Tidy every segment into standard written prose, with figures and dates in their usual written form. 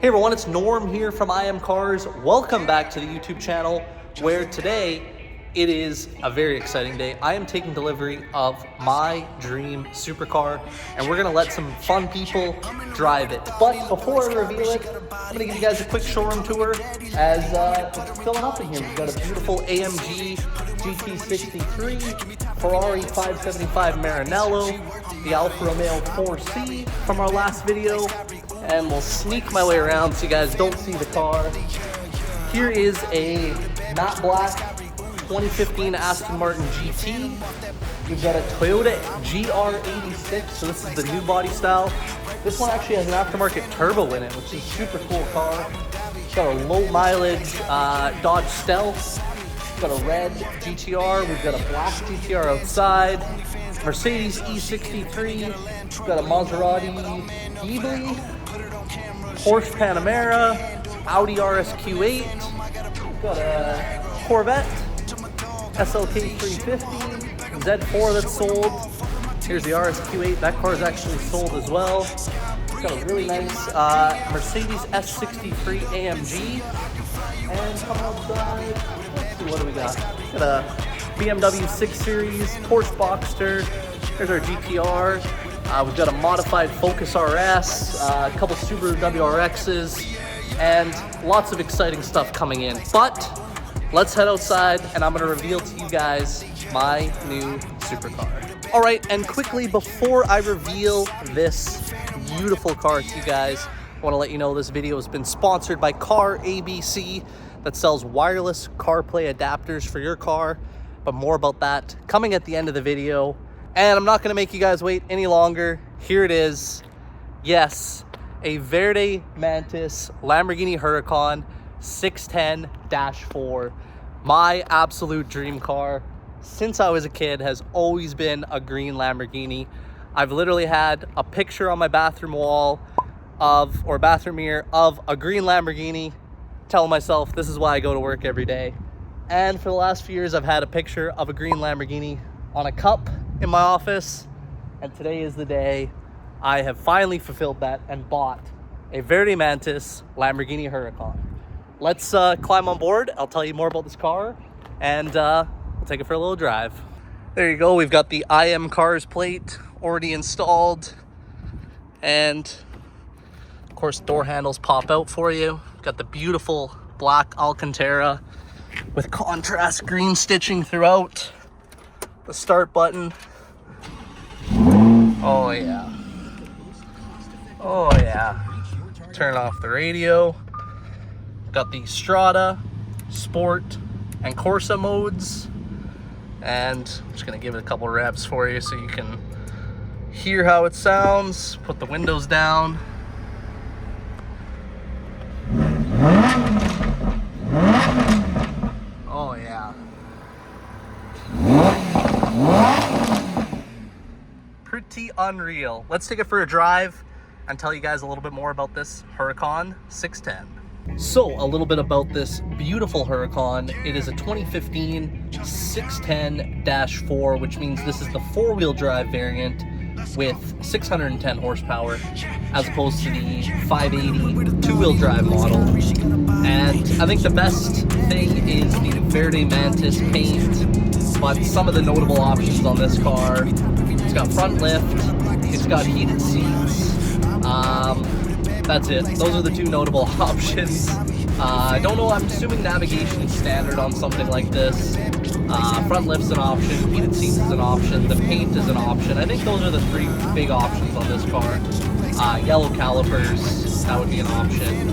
Hey everyone, it's Norm here from IMCARS. Welcome back to the YouTube channel, where today it is a very exciting day. I am taking delivery of my dream supercar, and we're gonna let some fun people drive it. But before I reveal it, I'm gonna give you guys a quick showroom tour as it's filling up in here. We've got a beautiful AMG GT63, Ferrari 575 Maranello, the Alfa Romeo 4C from our last video, and we'll sneak my way around so you guys don't see the car. Here is a matte black 2015 Aston Martin GT. We've got a Toyota GR86, so this is the new body style. This one actually has an aftermarket turbo in it, which is a super cool car. It's got a low mileage Dodge Stealth. We've got a red GTR. We've got a black GTR outside. Mercedes E63. We've got a Maserati Ghibli. Porsche Panamera. Audi RSQ8. We've got a Corvette SLK 350. Z4 that's sold. Here's the RSQ8. That car is actually sold as well. It's got a really nice Mercedes S63 AMG. And coming outside, let's see, what do we got? Got a BMW 6 Series, Porsche Boxster. There's our GTR. We've got a modified Focus RS, a couple Subaru WRXs, and lots of exciting stuff coming in. But let's head outside, and I'm going to reveal to you guys my new supercar. All right, and quickly before I reveal this beautiful car to you guys, I want to let you know this video has been sponsored by Car ABC, that sells wireless CarPlay adapters for your car. But more about that coming at the end of the video. And I'm not going to make you guys wait any longer. Here it is. Yes, a Verde Mantis Lamborghini Huracan 610-4. My absolute dream car since I was a kid has always been a green Lamborghini. I've literally had a picture on my bathroom wall or bathroom mirror of a green Lamborghini, telling myself this is why I go to work every day. And for the last few years, I've had a picture of a green Lamborghini on a cup in my office. And today is the day I have finally fulfilled that and bought a Verde Mantis Lamborghini Huracan. Let's climb on board. I'll tell you more about this car, and we'll take it for a little drive. There you go. We've got the IMCARS plate already installed. And of course, door handles pop out for you. Got the beautiful black Alcantara with contrast green stitching throughout. The start button. Oh yeah. Oh yeah. Turn off the radio. Got the Strada, Sport, and Corsa modes. And I'm just gonna give it a couple revs for you so you can hear how it sounds. Put the windows down. Oh yeah. Pretty unreal. Let's take it for a drive and tell you guys a little bit more about this Huracan 610. So a little bit about this beautiful Huracan. It is a 2015 610-4, which means this is the four-wheel drive variant with 610 horsepower as opposed to the 580 two-wheel drive model. And I think the best thing is the Verde Mantis paint, but some of the notable options on this car: it's got front lift, it's got heated seats. That's it. Those are the two notable options. I don't know, I'm assuming navigation is standard on something like this. Front lift's an option, heated seats is an option, the paint is an option. I think those are the three big options on this car. Yellow calipers, that would be an option.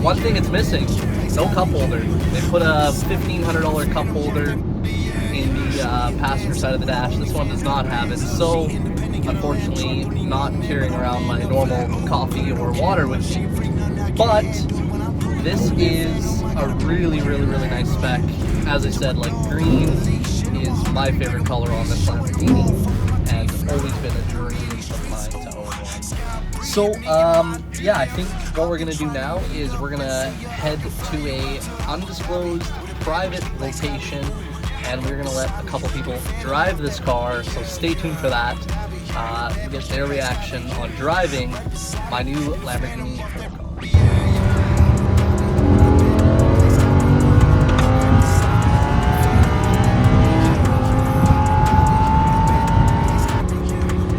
One thing it's missing, no cup holder. They put a $1,500 cup holder in the passenger side of the dash. This one does not have it, so unfortunately not carrying around my normal coffee or water with me. But this is a really nice spec. As I said, like, green is my favorite color on this Lamborghini, and it's always been a dream of mine to own one. So yeah, I think what we're gonna do now is we're gonna head to a undisclosed private location and we're gonna let a couple people drive this car, so stay tuned for that. Get their reaction on driving my new Lamborghini Huracan.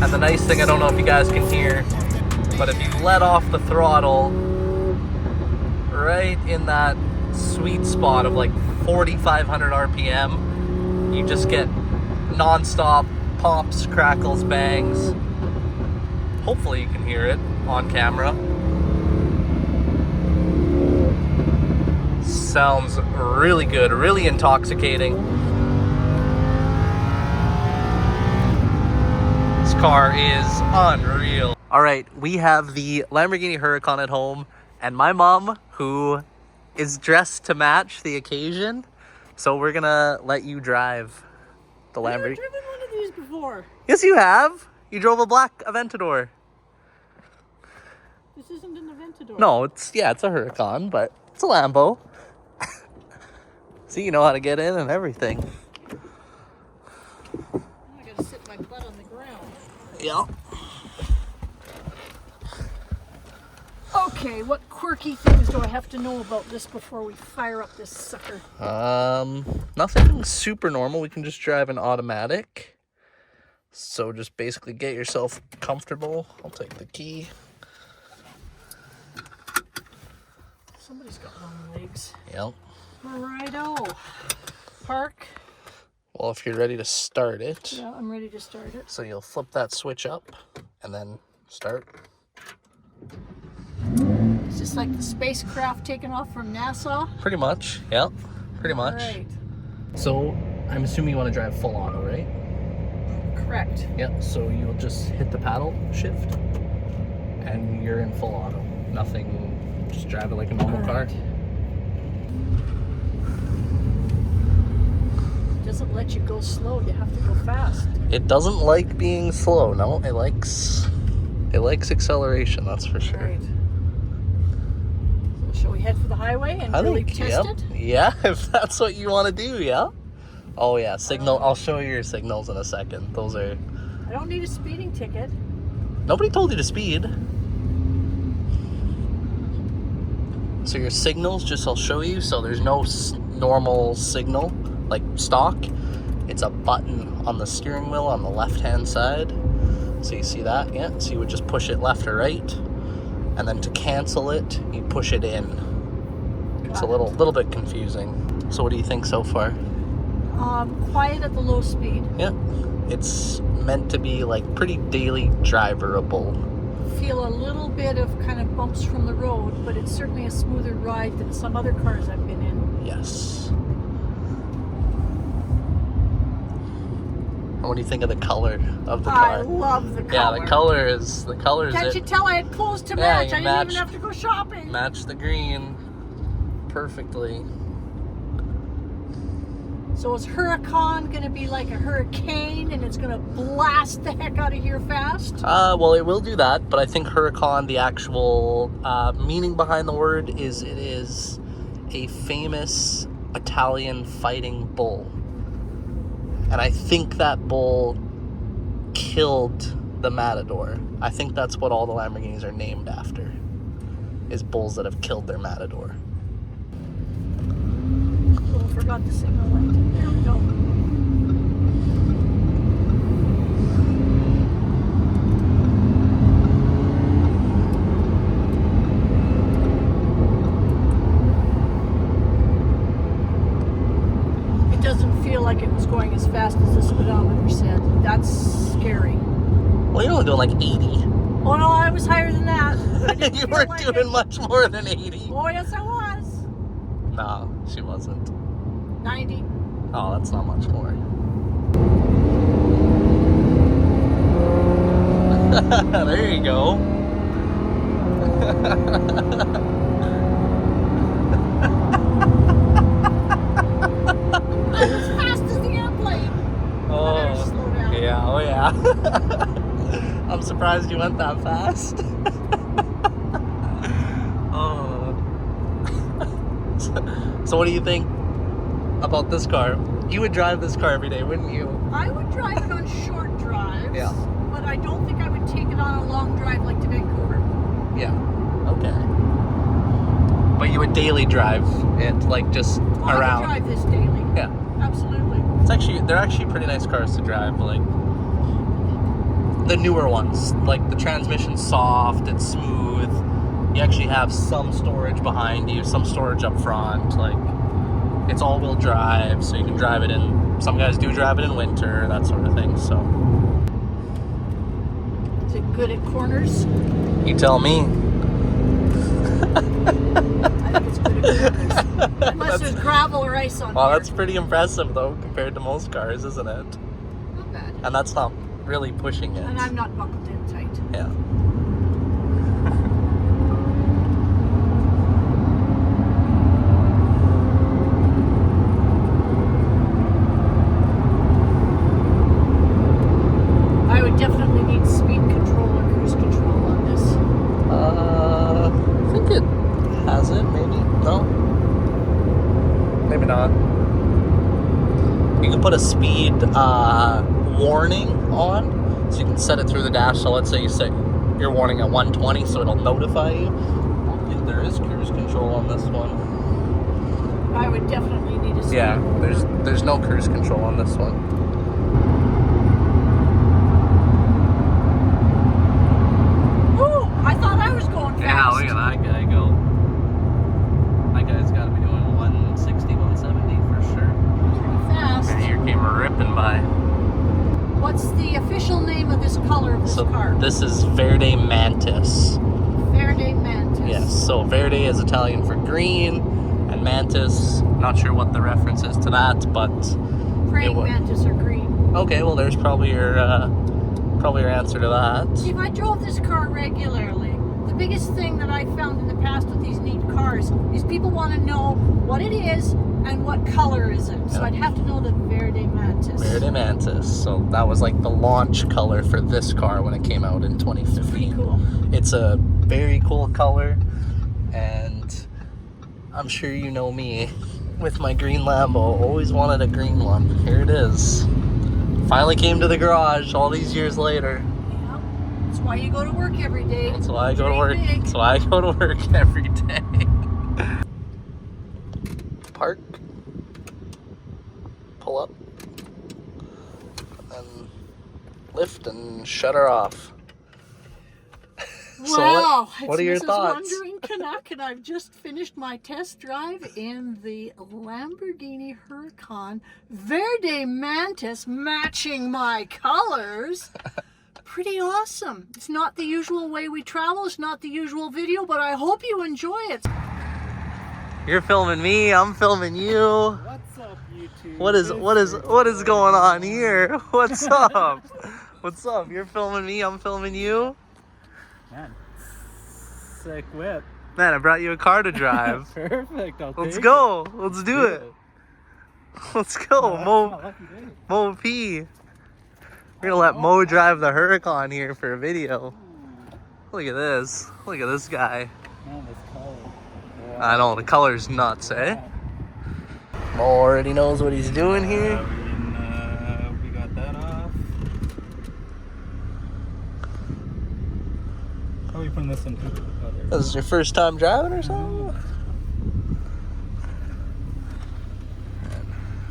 And the nice thing, I don't know if you guys can hear, but if you let off the throttle right in that sweet spot of like 4,500 RPM, you just get non-stop pops, crackles, bangs. Hopefully you can hear it on camera. Sounds really good, really intoxicating. This car is unreal. All right, we have the Lamborghini Huracan at home, and my mom, who is dressed to match the occasion, so we're gonna let you drive the Lamborghini. I've never driven one of these before. Yes, you have. You drove a black Aventador. This isn't an Aventador. No, it's a Huracan, but it's a Lambo. So you know how to get in and everything. I gotta sit my butt on the ground. Yeah. Okay, what quirky things do I have to know about this before we fire up this sucker? Nothing super normal. We can just drive an automatic. So just basically get yourself comfortable. I'll take the key. Somebody's got long legs. Yep. Righto. Park. Well, if you're ready to start it. Yeah, I'm ready to start it. So you'll flip that switch up and then start. It's just like the spacecraft taking off from NASA. Pretty much. Yep. Pretty much. Right. So I'm assuming you want to drive full auto, right? Correct. Yep. So you'll just hit the paddle shift and you're in full auto. Nothing, just drive it like a normal car. It doesn't let you go slow. You have to go fast. It doesn't like being slow. No, it likes acceleration. That's for sure. Right. So shall we head for the highway and really test it? Yeah, if that's what you want to do. Yeah. Oh yeah, signal. I'll show you your signals in a second. Those are. I don't need a speeding ticket. Nobody told you to speed. So your signals, just I'll show you. So there's no normal signal like stock. It's a button on the steering wheel on the left-hand side. So you see that? Yeah. So you would just push it left or right, and then to cancel it, you push it in. It's a little bit confusing. So what do you think so far? Quiet at the low speed. Yeah. It's meant to be like pretty daily driverable. Feel a little bit of kind of bumps from the road, but it's certainly a smoother ride than some other cars I've been in. Yes. And what do you think of the color of the car? I love the color. Yeah, the color is Can't you tell I had clothes to match? I didn't even have to go shopping. Match the green perfectly. So is Huracan going to be like a hurricane and it's going to blast the heck out of here fast? Well, it will do that, but I think Huracan, the actual meaning behind the word is it is a famous Italian fighting bull. And I think that bull killed the Matador. I think that's what all the Lamborghinis are named after, is bulls that have killed their Matador. Oh, forgot the signal light. There we go. It doesn't feel like it was going as fast as the speedometer said. That's scary. Well, you're only doing like 80. Oh no, I was higher than that. You weren't doing much more than 80. Oh yes, I was. No, she wasn't. 90. Oh, that's not much more. There you go. As fast as the airplane. Oh, I better slow down. yeah, oh yeah. I'm surprised you went that fast. So what do you think about this car. You would drive this car every day, wouldn't you? I would drive it on short drives. Yeah. But I don't think I would take it on a long drive like to Vancouver. Yeah. Okay. But you would daily drive it, like just around. I would drive this daily. Yeah. Absolutely. They're actually pretty nice cars to drive, like the newer ones. Like the transmission's soft, it's smooth. You actually have some storage behind you, some storage up front. Like it's all-wheel drive, so you can drive it in. Some guys do drive it in winter, that sort of thing. So. Is it good at corners? You tell me. I think it's good at corners. Unless there's gravel or ice on Well, here. that's pretty impressive though, compared to most cars, isn't it? Not bad. And that's not really pushing it. And I'm not buckled in tight. Yeah. I would definitely need speed control or cruise control on this. I think it has it, maybe. No? Maybe not. You can put a speed warning on, so you can set it through the dash. So let's say you set your warning at 120, so it'll notify you. I don't think there is cruise control on this one. I would definitely need a speed. Yeah, there's no cruise control on this one. Ooh, I thought I was going fast. Yeah, look at that guy go. That guy's got to be doing 160, 170 for sure. Pretty fast. And here came ripping by. What's the official name of this color of this car? This is Verde Mantis. Verde Mantis. Yes, so Verde is Italian for green, and Mantis, not sure what the reference is to that, but... Praying mantis or green. Okay, well there's probably your answer to that. See, if I drove this car regularly, the biggest thing that I found in the past with these neat cars is people want to know what it is and what color is it. So Yeah. I'd have to know the Verde Mantis. Verde Mantis. So that was like the launch color for this car when it came out in 2015. Pretty cool. It's a very cool color, and I'm sure you know me with my green Lambo. Always wanted a green one. Here it is. Finally came to the garage all these years later. Yeah. That's why you go to work every day. That's why I go to work. Dream big. That's why I go to work every day. Park. Pull up. And then lift and shut her off. So Wow, what are your it's thoughts? Mrs. Wondering Canuck, and I've just finished my test drive in the Lamborghini Huracan Verde Mantis, matching my colors. Pretty awesome. It's not the usual way we travel. It's not the usual video, but I hope you enjoy it. You're filming me. I'm filming you. What's up, YouTube? What is going on here? What's up? What's up? You're filming me. I'm filming you. Man, sick whip. Man, I brought you a car to drive. Perfect. Let's go. Let's do it. Let's go. Mo P. We're gonna let Mo drive the Huracan here for a video. Look at this. Look at this guy. Man, this color. I know, the color's nuts, eh? Mo already knows what he's doing here. We got that off. How are we putting this in? Oh, there. This is your first time driving or something?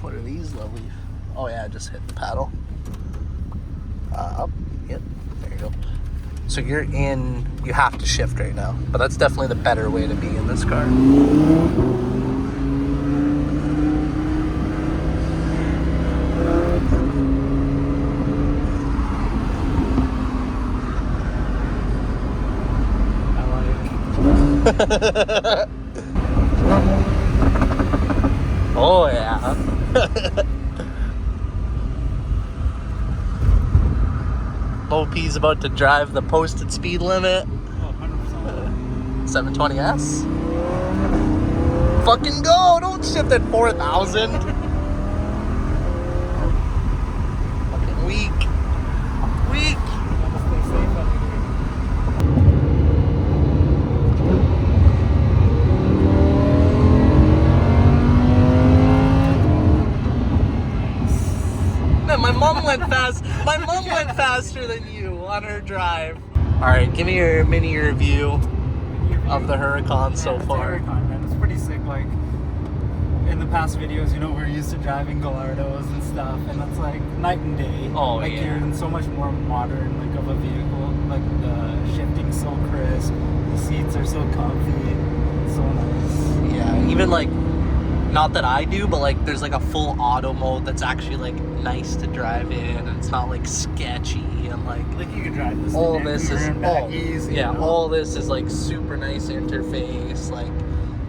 What are these lovely? Oh yeah, just hit the paddle. Up. Yep. There you go. So you're in. You have to shift right now, but that's definitely the better way to be in this car. Oh yeah. Mo P's about to drive the posted speed limit. Oh, 100%. 720S. Fucking go! Don't shift at 4,000. Fucking weak. Weak. Gotta stay safe out here. mom went fast. My mom went faster than you on her drive. All right, give me your mini review of the Huracan so far. Huracan, man. It's pretty sick. Like in the past videos, you know, we're used to driving Gallardos and stuff, and it's like night and day. Oh, like yeah. you're in so much more modern, like of a vehicle. Like the shifting's so crisp, the seats are so comfy, it's so nice. Yeah, even like, not that I do, but like there's like a full auto mode that's actually like nice to drive in, and it's not like sketchy and like You can drive this. all thing this is anywhere and back easy. yeah, you know? all this is like super nice interface. Like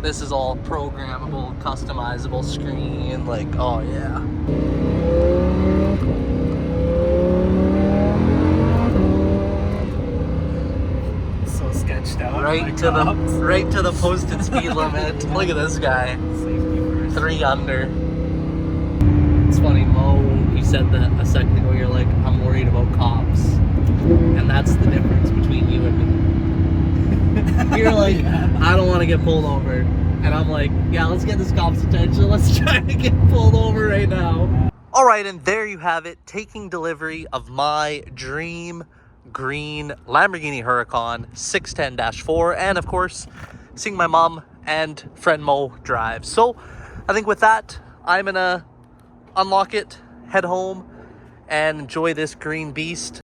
this is all programmable, customizable screen. Like, oh yeah. So sketched out. Right like to cops. the posted speed limit. Look at this guy. Safety first. 3 under. It's funny, Mo, you said that a second ago, you're like, I'm worried about cops. And that's the difference between you and me. You're like, Yeah. I don't want to get pulled over. And I'm like, yeah, let's get this cop's attention. Let's try to get pulled over right now. All right, and there you have it. Taking delivery of my dream green Lamborghini Huracan 610-4. And of course, seeing my mom and friend Mo drive. So I think with that, I'm gonna unlock it, head home, and enjoy this green beast.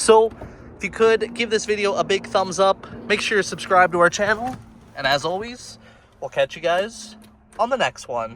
So if you could give this video a big thumbs up, make sure you're subscribed to our channel, and as always, we'll catch you guys on the next one.